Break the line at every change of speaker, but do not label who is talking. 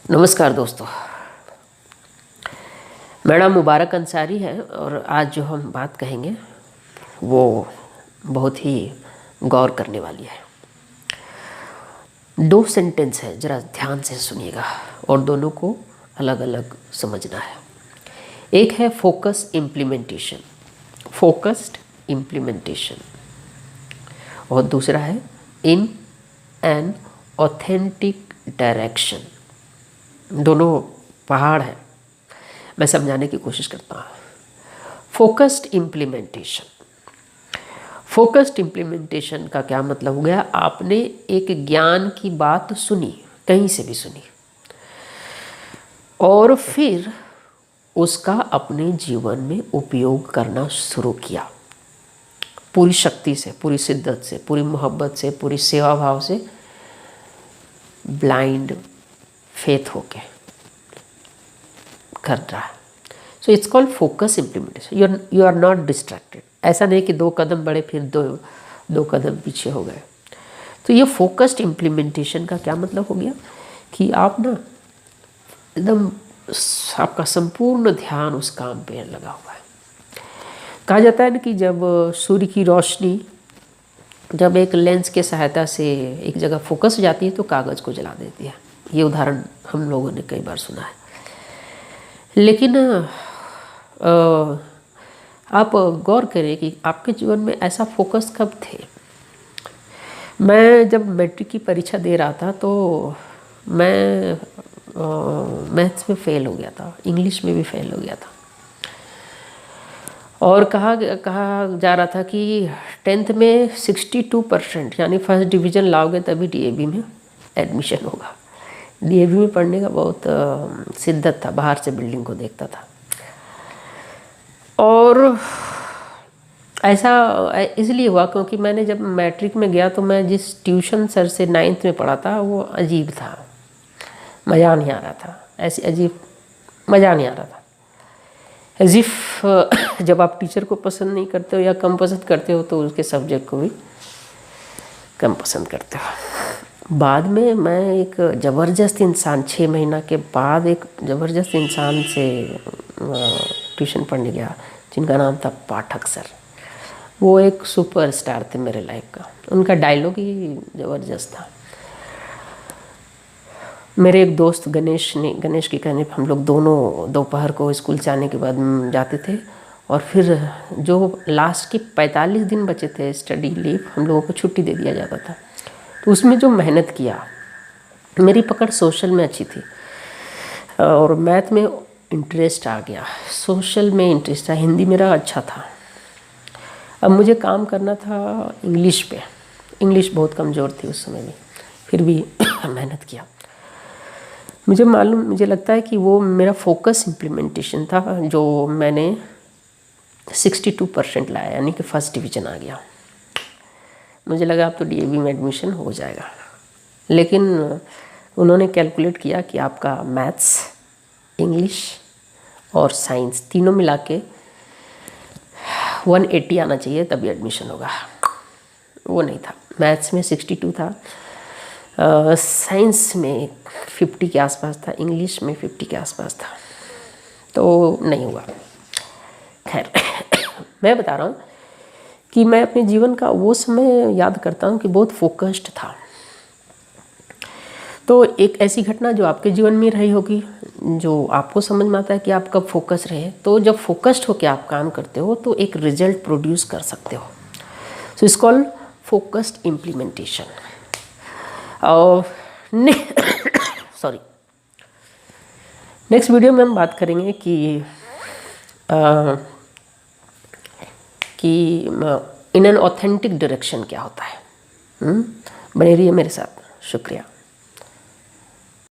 नमस्कार दोस्तों। मेरा मुबारक अंसारी है और आज जो हम बात कहेंगे वो बहुत ही गौर करने वाली है। दो सेंटेंस है, ज़रा ध्यान से सुनिएगा और दोनों को अलग अलग समझना है। एक है फोकस इम्प्लीमेंटेशन, फोकस्ड इम्प्लीमेंटेशन, और दूसरा है इन एन ऑथेंटिक डायरेक्शन। दोनों पहाड़ हैं, मैं समझाने की कोशिश करता हूँ। फोकस्ड इम्प्लीमेंटेशन, फोकस्ड इम्प्लीमेंटेशन का क्या मतलब हो गया? आपने एक ज्ञान की बात सुनी, कहीं से भी सुनी, और फिर उसका अपने जीवन में उपयोग करना शुरू किया, पूरी शक्ति से, पूरी शिद्दत से, पूरी मोहब्बत से, पूरी सेवा भाव से, ब्लाइंड फेथ होके कर रहा है। So it's called focus implementation. You are not distracted. ऐसा नहीं कि दो कदम बढ़े फिर दो कदम पीछे हो गए। तो ये फोकस्ड इम्प्लीमेंटेशन का क्या मतलब हो गया कि आप ना एकदम आपका संपूर्ण ध्यान उस काम पे लगा हुआ है। कहा जाता है ना कि जब सूर्य की रोशनी जब एक लेंस के सहायता से एक जगह फोकस हो जाती है तो कागज़ को जला देती है। ये उदाहरण हम लोगों ने कई बार सुना है। लेकिन आप गौर करें कि आपके जीवन में ऐसा फोकस कब थे। मैं जब मैट्रिक की परीक्षा दे रहा था तो मैं मैथ्स में फ़ेल हो गया था, इंग्लिश में भी फ़ेल हो गया था, और कहा जा रहा था कि 10th में 62% यानी फर्स्ट डिवीज़न लाओगे तभी डीएवी में एडमिशन होगा। डीएवी में पढ़ने का बहुत शिद्दत था, बाहर से बिल्डिंग को देखता था। और ऐसा इसलिए हुआ क्योंकि मैंने जब मैट्रिक में गया तो मैं जिस ट्यूशन सर से 9th में पढ़ा था वो अजीब था, मज़ा नहीं आ रहा था। ऐसी अजीब मज़ा नहीं आ रहा था, एज इफ़ जब आप टीचर को पसंद नहीं करते हो या कम पसंद करते हो तो उसके सब्जेक्ट को भी कम पसंद करते हो। बाद में मैं एक ज़बरदस्त इंसान, 6 महीना के बाद एक ज़बरदस्त इंसान से ट्यूशन पढ़ने गया जिनका नाम था पाठक सर। वो एक सुपर स्टार थे मेरे लाइफ का, उनका डायलॉग ही ज़बरदस्त था। मेरे एक दोस्त गणेश की कहने पर हम लोग दोनों दोपहर को स्कूल से आने के बाद जाते थे, और फिर जो लास्ट के 45 दिन बचे थे स्टडी लीव, हम लोगों को छुट्टी दे दिया जाता था। तो उसमें जो मेहनत किया, मेरी पकड़ सोशल में अच्छी थी और मैथ में इंटरेस्ट आ गया, सोशल में इंटरेस्ट था, हिंदी मेरा अच्छा था। अब मुझे काम करना था इंग्लिश पे, इंग्लिश बहुत कमज़ोर थी उस समय में, फिर भी मेहनत किया। मुझे लगता है कि वो मेरा फोकस इम्प्लीमेंटेशन था जो मैंने 62% लाया, यानी कि फर्स्ट डिवीज़न आ गया। मुझे लगा अब तो डीएवी में एडमिशन हो जाएगा, लेकिन उन्होंने कैलकुलेट किया कि आपका मैथ्स, इंग्लिश और साइंस तीनों मिला के 180 आना चाहिए तभी एडमिशन होगा। वो नहीं था। मैथ्स में 62 था, साइंस में 50 के आसपास था, इंग्लिश में 50 के आसपास था, तो नहीं हुआ। खैर मैं बता रहा हूँ कि मैं अपने जीवन का वो समय याद करता हूँ कि बहुत फोकस्ड था। तो एक ऐसी घटना जो आपके जीवन में रही होगी, जो आपको समझ में आता है कि आप कब फोकस रहे। तो जब फोकस्ड होकर आप काम करते हो तो एक रिजल्ट प्रोड्यूस कर सकते हो। सो इट्स कॉल्ड फोकस्ड इम्प्लीमेंटेशन। और सॉरी, नेक्स्ट वीडियो में हम बात करेंगे कि इन एन ऑथेंटिक डायरेक्शन क्या होता है। बने रहिए मेरे साथ। शुक्रिया।